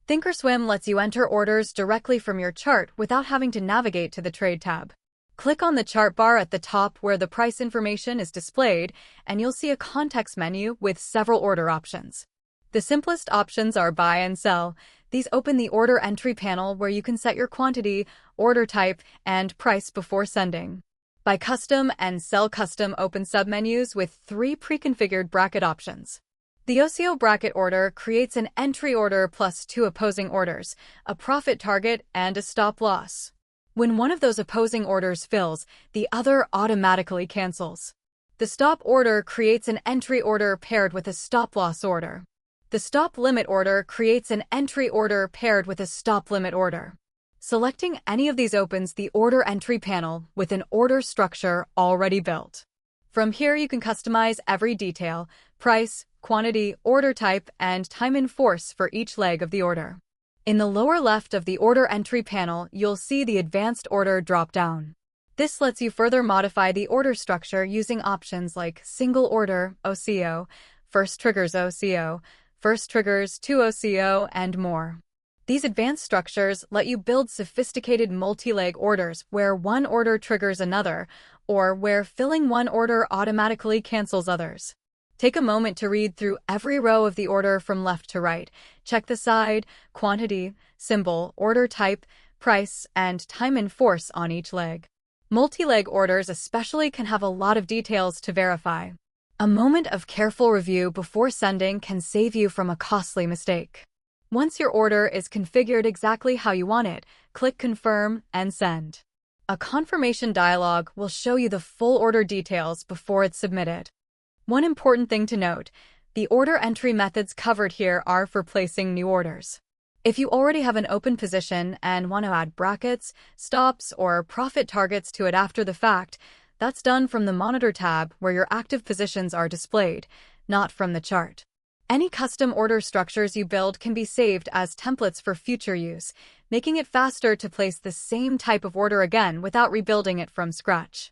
Thinkorswim lets you enter orders directly from your chart without having to navigate to the Trade tab. Click on the chart bar at the top where the price information is displayed, and you'll see a context menu with several order options. The simplest options are buy and sell. These open the order entry panel where you can set your quantity, order type, and price before sending. Buy custom and sell custom open submenus with 3 pre-configured bracket options. The OCO bracket order creates an entry order plus 2 opposing orders, a profit target, and a stop loss. When one of those opposing orders fills, the other automatically cancels. The stop order creates an entry order paired with a stop loss order. The stop limit order creates an entry order paired with a stop limit order. Selecting any of these opens the order entry panel with an order structure already built. From here you can customize every detail, price, quantity, order type, and time in force for each leg of the order. In the lower left of the order entry panel, you'll see the advanced order drop-down. This lets you further modify the order structure using options like single order, OCO, first triggers OCO, first triggers to OCO, and more. These advanced structures let you build sophisticated multi-leg orders where one order triggers another, or where filling one order automatically cancels others. Take a moment to read through every row of the order from left to right. Check the side, quantity, symbol, order type, price, and time in force on each leg. Multi-leg orders especially can have a lot of details to verify. A moment of careful review before sending can save you from a costly mistake. Once your order is configured exactly how you want it, click Confirm and Send. A confirmation dialog will show you the full order details before it's submitted. One important thing to note, the order entry methods covered here are for placing new orders. If you already have an open position and want to add brackets, stops, or profit targets to it after the fact, that's done from the Monitor tab where your active positions are displayed, not from the chart. Any custom order structures you build can be saved as templates for future use, making it faster to place the same type of order again without rebuilding it from scratch.